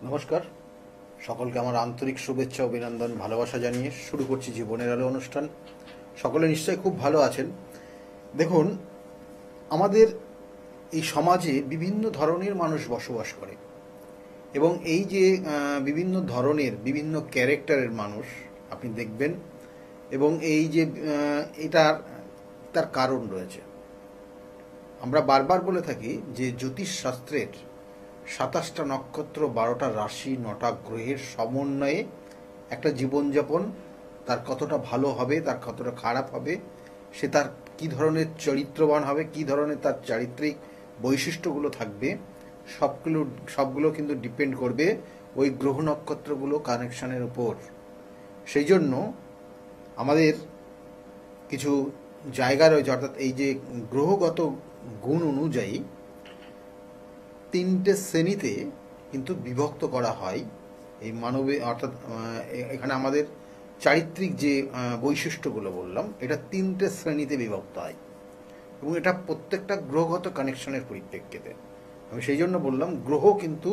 নমস্কার, সকলকে আমার আন্তরিক শুভেচ্ছা অভিনন্দন ভালোবাসা জানিয়ে শুরু করছি জীবনের আলো অনুষ্ঠান। সকলে নিশ্চয়ই খুব ভালো আছেন। দেখুন, আমাদের এই সমাজে বিভিন্ন ধরনের মানুষ বসবাস করে এবং এই যে বিভিন্ন ধরনের বিভিন্ন ক্যারেক্টারের মানুষ আপনি দেখবেন, এবং এই যে তার কারণ রয়েছে। আমরা বারবার বলে থাকি যে জ্যোতিষ শাস্ত্রের ২৭টা নক্ষত্র, ১২টা রাশি, ৯টা গ্রহের সমন্বয়ে একটা জীবনযাপন তার কতটা ভালো হবে, তার কতটা খারাপ হবে, সে তার কী ধরনের চরিত্রবান হবে, কী ধরনের তার চারিত্রিক বৈশিষ্ট্যগুলো থাকবে, সবগুলো কিন্তু ডিপেন্ড করবে ওই গ্রহ নক্ষত্রগুলো কানেকশানের উপর। সেই জন্য আমাদের কিছু জায়গা রয়েছে, অর্থাৎ এই যে গ্রহগত গুণ অনুযায়ী ৩টে শ্রেণীতে কিন্তু বিভক্ত করা হয় এই মানবে, অর্থাৎ এখানে আমাদের চারিত্রিক যে বৈশিষ্ট্যগুলো বললাম, এটা ৩টে শ্রেণীতে বিভক্ত হয় এবং এটা প্রত্যেকটা গ্রহগত কানেকশনের পরিপ্রেক্ষিতে। আমি সেই জন্য বললাম, গ্রহ কিন্তু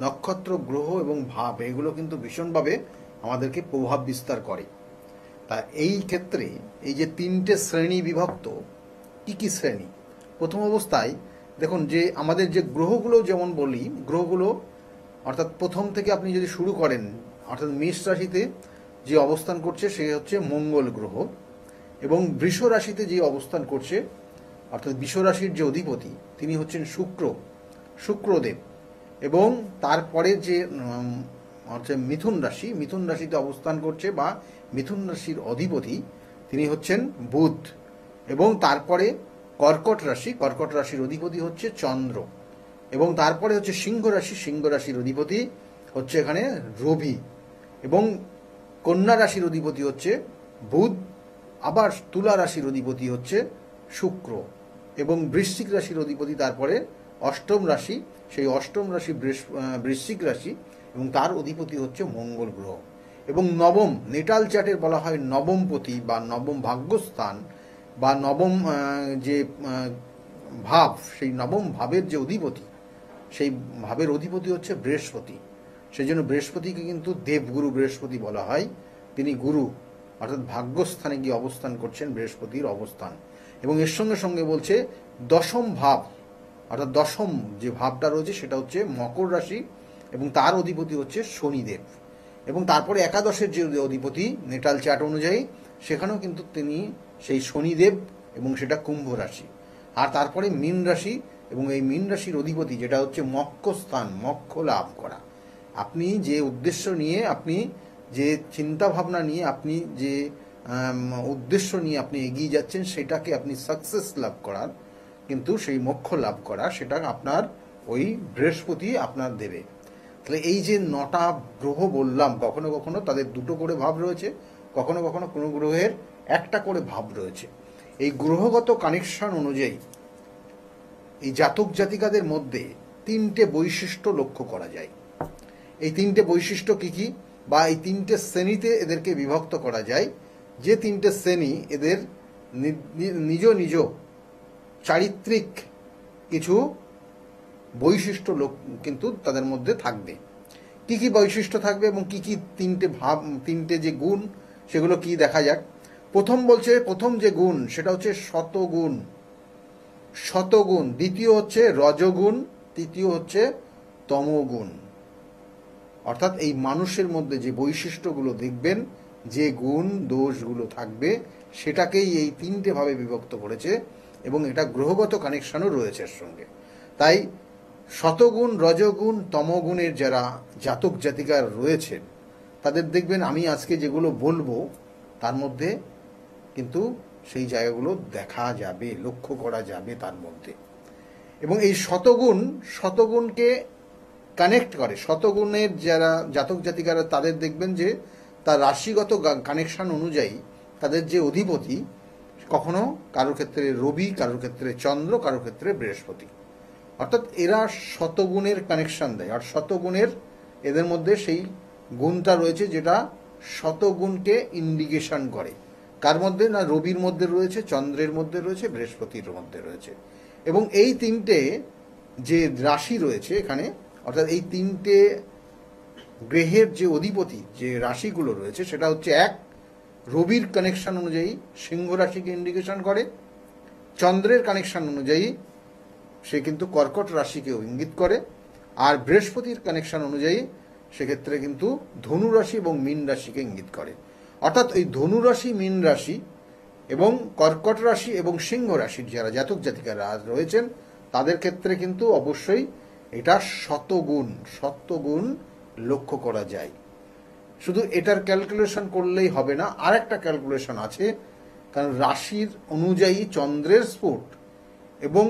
নক্ষত্র, গ্রহ এবং ভাব এগুলো কিন্তু ভীষণভাবে আমাদেরকে প্রভাব বিস্তার করে। তা এই ক্ষেত্রে এই যে ৩টে শ্রেণী বিভক্ত, কি কি শ্রেণী? প্রথম অবস্থায় দেখুন যে আমাদের যে গ্রহগুলো, যেমন বলি গ্রহগুলো, অর্থাৎ প্রথম থেকে আপনি যদি শুরু করেন, অর্থাৎ মেষ রাশিতে যে অবস্থান করছে সে হচ্ছে মঙ্গল গ্রহ, এবং বৃষ রাশিতে যে অবস্থান করছে, অর্থাৎ বৃষ রাশির যে অধিপতি তিনি হচ্ছেন শুক্রদেব, এবং তারপরে যে হচ্ছে মিথুন রাশিতে অবস্থান করছে বা মিথুন রাশির অধিপতি তিনি হচ্ছেন বুধ, এবং তারপরে কর্কট রাশির অধিপতি হচ্ছে চন্দ্র, এবং তারপরে হচ্ছে সিংহ রাশির অধিপতি হচ্ছে এখানে রবি, এবং কন্যা রাশির অধিপতি হচ্ছে বুধ, আবার তুলা রাশির অধিপতি হচ্ছে শুক্র, এবং বৃশ্চিক রাশির অধিপতি তারপরে অষ্টম রাশি, সেই অষ্টম রাশি বৃশ্চিক রাশি, এবং তার অধিপতি হচ্ছে মঙ্গল গ্রহ। এবং নবম, নেটাল চার্টের বলা হয় নবমপতি বা নবম ভাগ্যস্থান বা নবম যে ভাব, সেই নবম ভাবের যে অধিপতি, সেই ভাবের অধিপতি হচ্ছে বৃহস্পতি। সেই জন্য বৃহস্পতিকে কিন্তু দেবগুরু বৃহস্পতি বলা হয়। তিনি গুরু, অর্থাৎ ভাগ্যস্থানে গিয়ে অবস্থান করছেন বৃহস্পতির অবস্থান। এবং এর সঙ্গে সঙ্গে বলছে দশম ভাব, অর্থাৎ দশম যে ভাবটা রয়েছে সেটা হচ্ছে মকর রাশি, এবং তার অধিপতি হচ্ছে শনিদেব। এবং তারপরে একাদশের যে অধিপতি নেটাল চার্ট অনুযায়ী, সেখানেও কিন্তু তিনি সেই শনিদেব, এবং সেটা কুম্ভ রাশি। আর তারপরে মীন রাশি, এবং এই মীন রাশির অধিপতি যেটা হচ্ছে মক্ষস্থান, মক্ষ লাভ করা। আপনি যে উদ্দেশ্য নিয়ে, আপনি যে চিন্তা ভাবনা নিয়ে, আপনি যে উদ্দেশ্য নিয়ে আপনি এগিয়ে যাচ্ছেন, সেটাকে আপনি সাকসেস লাভ করার, কিন্তু সেই মোক্ষ লাভ করা, সেটা আপনার ওই বৃহস্পতি আপনার দেবে। তাহলে এই যে ৯টা গ্রহ বললাম, কখনো কখনো তাদের ২টো করে ভাব রয়েছে, কখনো কখনো কোনো গ্রহের একটা করে ভাব রয়েছে। এই গ্রহগত কানেকশন অনুযায়ী এই জাতক জাতিকাদের মধ্যে ৩টে বৈশিষ্ট্য লক্ষ্য করা যায়। এই ৩টে বৈশিষ্ট্য কি কি, বা এই ৩টে শ্রেণীতে এদেরকে বিভক্ত করা যায়, যে ৩টে শ্রেণী এদের নিজ নিজ চারিত্রিক কিছু বৈশিষ্ট্য কিন্তু তাদের মধ্যে থাকবে। কি কি বৈশিষ্ট্য থাকবে এবং কি কি ৩টে ভাব, ৩টে যে গুণ, সেগুলো কি দেখা যাক। প্রথম যে গুণ সেটা হচ্ছে শতগুণ, দ্বিতীয় হচ্ছে রজগুণ, তৃতীয় হচ্ছে তমগুণ। অর্থাৎ এই মানুষের মধ্যে যে বৈশিষ্ট্যগুলো দেখবেন, যে গুণ দোষগুলো থাকবে, সেটাকেই এই ৩টে ভাবে বিভক্ত করেছে, এবং এটা গ্রহগত কানেকশনও রয়েছে এর সঙ্গে। তাই শতগুণ, রজগুণ, তমগুণের যারা জাতক জাতিকার রয়েছেন, তাদের দেখবেন আমি আজকে যেগুলো বলবো তার মধ্যে কিন্তু সেই জায়গাগুলো দেখা যাবে, লক্ষ্য করা যাবে তার মধ্যে। এবং এই শতগুণকে কানেক্ট করে, শতগুণের যারা জাতক জাতিকারা, তাদের দেখবেন যে তার রাশিগত কানেকশন অনুযায়ী তাদের যে অধিপতি, কখনো কারোর ক্ষেত্রে রবি, কারোর ক্ষেত্রে চন্দ্র, কারোর ক্ষেত্রে বৃহস্পতি। অর্থাৎ এরা শতগুণের কানেকশন দেয়, আর শতগুণের এদের মধ্যে সেই গুণটা রয়েছে যেটা শতগুণকে ইন্ডিকেশন করে। কার মধ্যে? না রবির মধ্যে রয়েছে, চন্দ্রের মধ্যে রয়েছে, বৃহস্পতির মধ্যে রয়েছে। এবং এই ৩টে যে রাশি রয়েছে এখানে, অর্থাৎ এই ৩টে গ্রহের যে অধিপতি যে রাশিগুলো রয়েছে সেটা হচ্ছে এক, রবির কানেকশন অনুযায়ী সিংহ রাশিকে ইন্ডিকেশন করে, চন্দ্রের কানেকশন অনুযায়ী সে কিন্তু কর্কট রাশিকেও ইঙ্গিত করে, আর বৃহস্পতির কানেকশন অনুযায়ী সেক্ষেত্রে কিন্তু ধনু রাশি এবং মীন রাশিকে ইঙ্গিত করে। অর্থাৎ এই ধনু রাশি, মীন রাশি এবং কর্কট রাশি এবং সিংহ রাশির যারা জাতক জাতিকারা রয়েছেন তাদের ক্ষেত্রে কিন্তু অবশ্যই এটা শতগুণ লক্ষ্য করা যায়। শুধু এটার ক্যালকুলেশন করলেই হবে না, আর একটা ক্যালকুলেশন আছে, কারণ রাশির অনুযায়ী চন্দ্রের স্ফুট এবং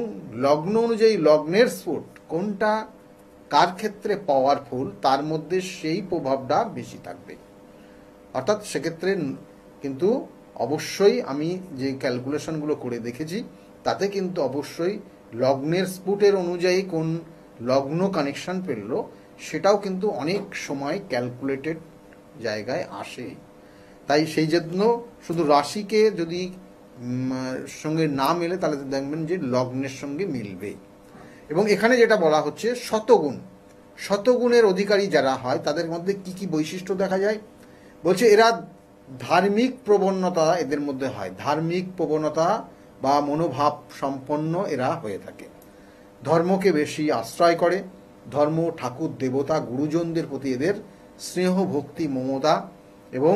লগ্ন অনুযায়ী লগ্নের স্ফুট কোনটা কার ক্ষেত্রে পাওয়ারফুল তার মধ্যে সেই প্রভাবটা বেশি থাকবে। অর্থাৎ সেক্ষেত্রে কিন্তু অবশ্যই আমি যে ক্যালকুলেশনগুলো করে দেখেছি তাতে কিন্তু অবশ্যই লগ্নের স্ফুটের অনুযায়ী কোন লগ্ন কানেকশন পেল সেটাও কিন্তু অনেক সময় ক্যালকুলেটেড জায়গায় আসে। তাই সেই জন্য শুধু রাশিকে যদি সঙ্গে না মেলে তাহলে দেখবেন যে লগ্নের সঙ্গে মিলবে। এবং এখানে যেটা বলা হচ্ছে শতগুণের অধিকারী যারা হয় তাদের মধ্যে কি কি বৈশিষ্ট্য দেখা যায় বলছে, এরা ধার্মিক প্রবণতা এদের মধ্যে হয়, ধার্মিক প্রবণতা বা মনোভাব সম্পন্ন এরা হয়ে থাকে, ধর্মকে বেশি আশ্রয় করে, ধর্ম, ঠাকুর, দেবতা, গুরুজনদের প্রতি এদের স্নেহ, ভক্তি, মমতা এবং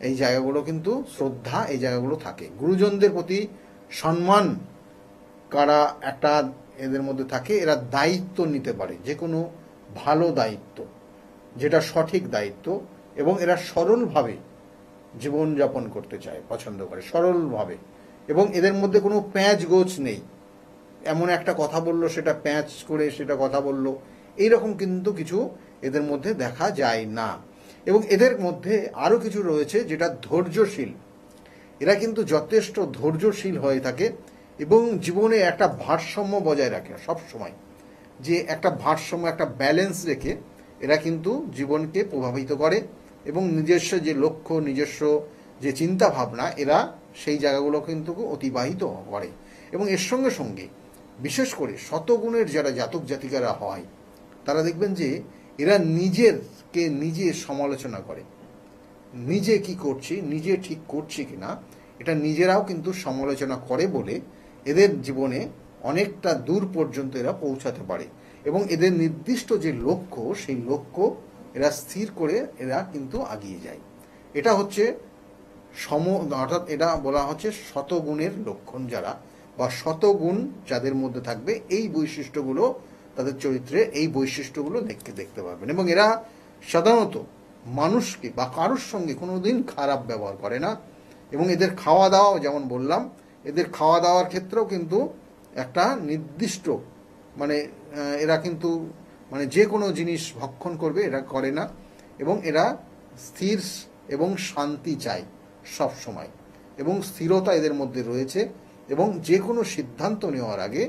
এই জায়গাগুলো কিন্তু শ্রদ্ধা, এই জায়গাগুলো থাকে। গুরুজনদের প্রতি সম্মান করা একটা এদের মধ্যে থাকে। এরা দায়িত্ব নিতে পারে, যে কোনো ভালো দায়িত্ব, যেটা সঠিক দায়িত্ব, এবং এরা সরলভাবে জীবনযাপন করতে চায়, পছন্দ করে সরলভাবে, এবং এদের মধ্যে কোনো প্যাঁচ গোছ নেই, এমন একটা কথা বললো সেটা প্যাঁচ করে সেটা কথা বললো, এইরকম কিন্তু কিছু এদের মধ্যে দেখা যায় না। এবং এদের মধ্যে আরও কিছু রয়েছে যেটা ধৈর্যশীল, এরা কিন্তু যথেষ্ট ধৈর্যশীল হয়ে থাকে এবং জীবনে একটা ভারসাম্য বজায় রাখে সব সময়, যে একটা ভারসাম্য, একটা ব্যালেন্স রেখে এরা কিন্তু জীবনকে প্রভাবিত করে এবং নিজস্ব যে লক্ষ্য, নিজস্ব যে চিন্তা ভাবনা, এরা সেই জায়গাগুলো কিন্তু অতিবাহিত করে। এবং এর সঙ্গে সঙ্গে বিশেষ করে শতগুণের যারা জাতক জাতিকারা হয় তারা দেখবেন যে এরা নিজেরকে নিজে সমালোচনা করে, নিজে কি করছি, নিজে ঠিক করছি কিনা এটা নিজেরাও কিন্তু সমালোচনা করে বলে এদের জীবনে অনেকটা দূর পর্যন্ত এরা পৌঁছাতে পারে। এবং এদের নির্দিষ্ট যে লক্ষ্য সেই লক্ষ্য এরা স্থির করে এরা কিন্তু আগিয়ে যায়। এটা হচ্ছে অর্থাৎ এটা বলা হচ্ছে শতগুণের লক্ষণ যারা, বা শতগুণ যাদের মধ্যে থাকবে এই বৈশিষ্ট্যগুলো তাদের চরিত্রে, এই বৈশিষ্ট্যগুলো দেখতে পাবেন। এবং এরা সাধারণত মানুষকে বা কারোর সঙ্গে কোনোদিন খারাপ ব্যবহার করে না। এবং এদের খাওয়া দাওয়া, যেমন বললাম, এদের খাওয়া দাওয়ার ক্ষেত্রেও কিন্তু একটা নির্দিষ্ট এরা কিন্তু যে কোনো জিনিস ভক্ষণ করবে এরা করে না, এবং এরা স্থির এবং শান্তি চায় সব সময়, এবং স্থিরতা এদের মধ্যে রয়েছে, এবং যে কোনো সিদ্ধান্ত নেওয়ার আগে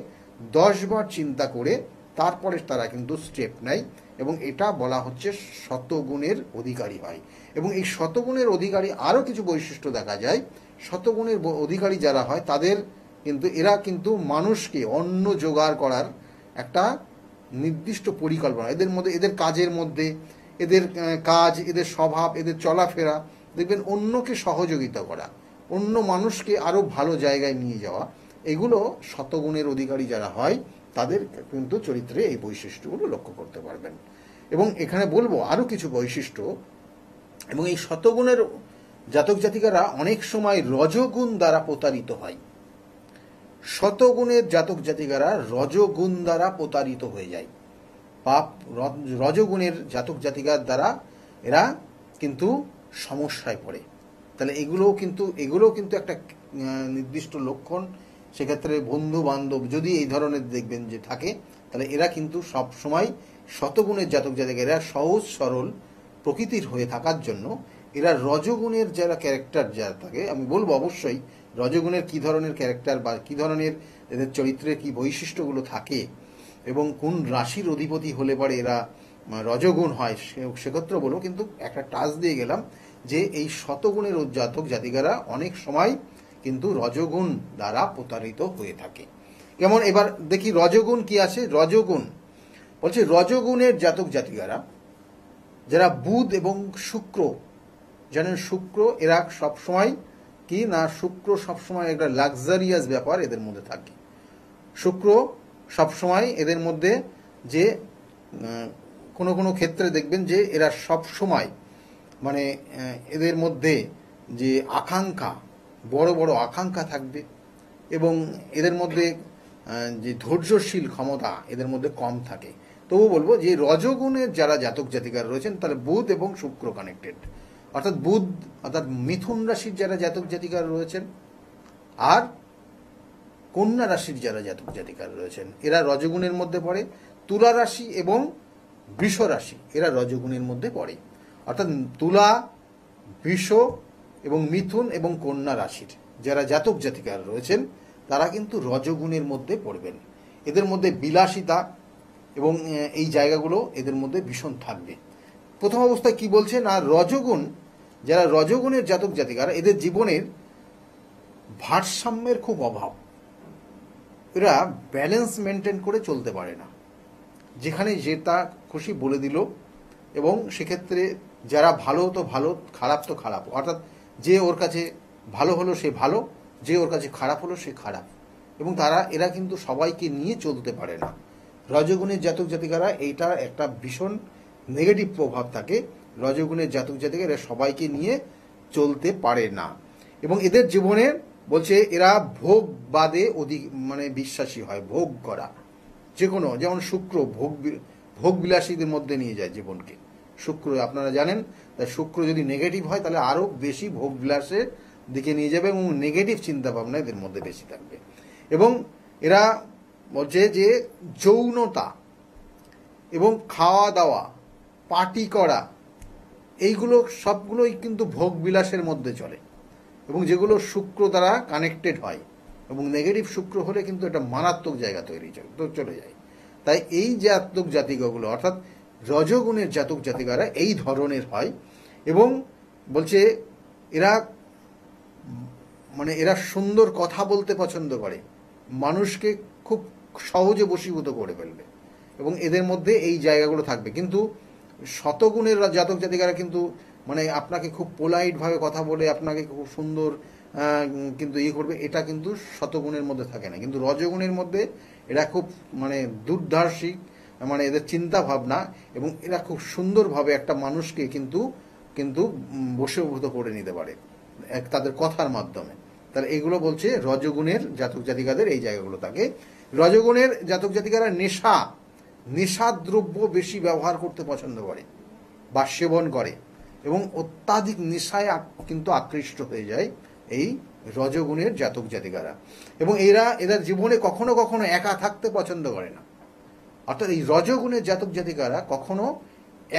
10 বার চিন্তা করে তারপরে তারা কিন্তু স্টেপ নেয়। এবং এটা বলা হচ্ছে শতগুণের অধিকারী হয়। এবং এই শতগুণের অধিকারী আরও কিছু বৈশিষ্ট্য দেখা যায়। শতগুণের অধিকারী যারা হয় তাদের কিন্তু এরা কিন্তু মানুষকে অন্ন জোগাড় করার একটা নির্দিষ্ট পরিকল্পনা এদের মধ্যে, এদের কাজের মধ্যে, এদের কাজ, এদের স্বভাব, এদের চলাফেরা, দেখবেন অন্যকে সহযোগিতা করা, অন্য মানুষকে আরও ভালো জায়গায় নিয়ে যাওয়া, এগুলো শতগুণের অধিকারী যারা হয় তাদের কিন্তু চরিত্রে এই বৈশিষ্ট্যগুলো লক্ষ্য করতে পারবেন। এবং এখানে বলবো আরও কিছু বৈশিষ্ট্য। এবং এই শতগুণের জাতক জাতিকারা অনেক সময় রজগুণ দ্বারা প্রতারিত হয়। শতগুণের জাতক জাতিকারা রজগুণ দ্বারা প্রতারিত হয়ে যায়, পাপ রজগুণের জাতক জাতিকার দ্বারা এরা কিন্তু সমস্যায় পড়ে। তাহলে এগুলোও কিন্তু একটা নির্দিষ্ট লক্ষণ। সেক্ষেত্রে বন্ধু বান্ধব যদি এই ধরনের দেখবেন যে থাকে, তাহলে এরা কিন্তু সব সময় শতগুণের জাতক জাতিকা, এরা সহজ সরল প্রকৃতির হয়ে থাকার জন্য এরা রজগুণের যারা ক্যারেক্টার যারা থাকে, আমি বলবো অবশ্যই রজগুণের কি ধরনের ক্যারেক্টার বা কি ধরনের এদের চরিত্রের কি বৈশিষ্ট্যগুলো থাকে এবং কোন রাশির অধিপতি হলে পরে এরা রজগুণ হয় সেক্ষেত্রে বলবো। কিন্তু একটা টাচ দিয়ে গেলাম যে এই শতগুণের জাতক জাতিকারা অনেক সময় কিন্তু রজগুণ দ্বারা প্রতারিত হয়ে থাকে। যেমন এবার দেখি রজগুণ কি আছে। রজগুণ বলছে রজগুণের জাতক জাতিকারা যারা বুধ এবং শুক্র, জানেন শুক্র এরা সবসময় কি না, শুক্র সবসময় একটা লাক্সারিয়াস ব্যাপার এদের মধ্যে থাকে। শুক্র সবসময় এদের মধ্যে যে কোনো কোনো ক্ষেত্রে দেখবেন যে এরা সব সময় মানে এদের মধ্যে যে আকাঙ্ক্ষা, বড় বড় আকাঙ্ক্ষা থাকবে এবং এদের মধ্যে যে ধৈর্যশীল ক্ষমতা এদের মধ্যে কম থাকে। তবু বলবো যে রজগুণের যারা জাতক জাতিকারা রয়েছেন তারা বুধ এবং শুক্র কানেক্টেড, অর্থাৎ বুধ অর্থাৎ মিথুন রাশির যারা জাতক জাতিকারা রয়েছেন আর কন্যা রাশির যারা জাতক জাতিকারা রয়েছেন এরা রজগুণের মধ্যে পড়ে। তুলা রাশি এবং বৃষ রাশি এরা রজগুণের মধ্যে পড়ে, অর্থাৎ তুলা, বৃষ এবং মিথুন এবং কন্যা রাশির যারা জাতক জাতিকারা রয়েছেন তারা কিন্তু রজগুণের মধ্যে পড়বেন। এদের মধ্যে বিলাসিতা এবং এই জায়গাগুলো এদের মধ্যে ভীষণ থাকবে। প্রথম অবস্থায় কি বলছে না, রজগুণ যারা রজগুণের জাতক জাতিকারা এদের জীবনের ভারসাম্যের খুব অভাব, এরা ব্যালেন্স মেনটেন করে চলতে পারে না, যেখানে যেটা খুশি বলে দিল এবং সেক্ষেত্রে যারা ভালো তো ভালো, খারাপ তো খারাপ, অর্থাৎ যে ওর কাছে ভালো হলো সে ভালো, যে ওর কাছে খারাপ হলো সে খারাপ, এবং এরা কিন্তু সবাইকে নিয়ে চলতে পারে না। রজগুণের জাতক জাতিকারা এইটা একটা ভীষণ নেগেটিভ প্রভাব থাকে। রজগুণের জাতক জাতিকা এরা সবাইকে নিয়ে চলতে পারে না এবং এদের জীবনে বলছে এরা ভোগবাদে অধিক মানে বিশ্বাসী হয়, ভোগ করা যে কোনো, যেমন শুক্র ভোগ বিলাসীদের মধ্যে নিয়ে যায় জীবনকে। শুক্র আপনারা জানেন, তাই শুক্র যদি নেগেটিভ হয় তাহলে আরো বেশি ভোগ বিলাসের দিকে নিয়ে যাবে এবং নেগেটিভ চিন্তা ভাবনা এদের মধ্যে বেশি থাকবে। এবং এরা বলছে যে যৌনতা এবং খাওয়া দাওয়া, পার্টি করা, এইগুলো সবগুলোই কিন্তু ভোগ বিলাসের মধ্যে চলে এবং যেগুলো শুক্র দ্বারা কানেক্টেড হয়, এবং নেগেটিভ শুক্র হলে কিন্তু এটা মারাত্মক জায়গা চলে যায়। তাই এই জাতক জাতিকাগুলো অর্থাৎ রজগুণের জাতক জাতিকারা এই ধরনের হয় এবং বলছে এরা মানে এরা সুন্দর কথা বলতে পছন্দ করে, মানুষকে খুব সহজে বশীভূত করে ফেলবে এবং এদের মধ্যে এই জায়গাগুলো থাকবে। কিন্তু শতগুণের জাতক জাতিকারা কিন্তু মানে আপনাকে খুব পোলাইট ভাবে কথা বলে আপনাকে খুব সুন্দর কিন্তু করবে, এটা কিন্তু শতগুণের মধ্যে থাকে না। কিন্তু রজগুণের মধ্যে এরা খুব মানে দুর্দার্শিক, মানে এদের চিন্তা ভাবনা এবং এরা খুব সুন্দরভাবে একটা মানুষকে কিন্তু বশীভূত করে নিতে পারে তাদের কথার মাধ্যমে। তাহলে এগুলো বলছে রজগুণের জাতক জাতিকাদের এই জায়গাগুলো থাকে। রজগুণের জাতক জাতিকারা নেশাদ্রব্য বেশি ব্যবহার করতে পছন্দ করে বা সেবন করে এবং অত্যাধিক নেশায় কিন্তু আকৃষ্ট হয়ে যায় এই রজগুণের জাতক জাতিকারা। এবং এদের জীবনে কখনো কখনো একা থাকতে পছন্দ করে না, অর্থাৎ এই রজগুণের জাতক জাতিকারা কখনো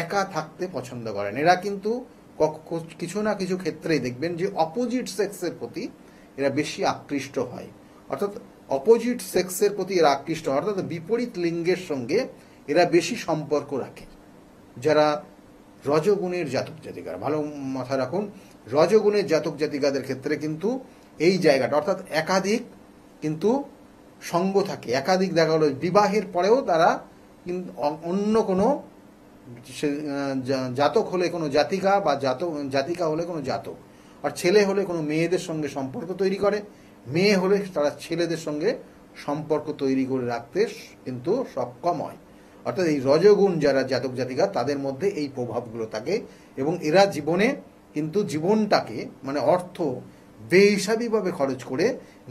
একা থাকতে পছন্দ করেন। এরা কিন্তু কিছু না কিছু ক্ষেত্রেই দেখবেন যে অপোজিট সেক্সের প্রতি এরা বেশি আকৃষ্ট হয়, অর্থাৎ অপোজিট সেক্সের প্রতি এরা আকৃষ্ট হয়, অর্থাৎ বিপরীত লিঙ্গের সঙ্গে এরা বেশি সম্পর্ক রাখে যারা রজগুণের জাতক জাতিকারা। ভালো মাথায় রাখুন, রজগুণের জাতক জাতিকাদের ক্ষেত্রে কিন্তু এই জায়গাটা অর্থাৎ একাধিক কিন্তু সঙ্গ থাকে, একাধিক দেখা হলো বিবাহের পরেও তারা কিন্তু অন্য কোনো জাতক হলে কোনো জাতিকা বা জাতিকা হলে কোনো জাতক, আর ছেলে হলে কোনো মেয়েদের সঙ্গে সম্পর্ক তৈরি করে, মেয়ে হলে তারা ছেলেদের সঙ্গে সম্পর্ক তৈরি করে রাখতে কিন্তু সক্ষম হয়। অর্থাৎ এই রজগুণ যারা জাতক জাতিকা তাদের মধ্যে এই প্রভাবগুলো থাকে এবং এরা জীবনে কিন্তু জীবনটাকে মানে অর্থ বেহিসাবিভাবে খরচ করে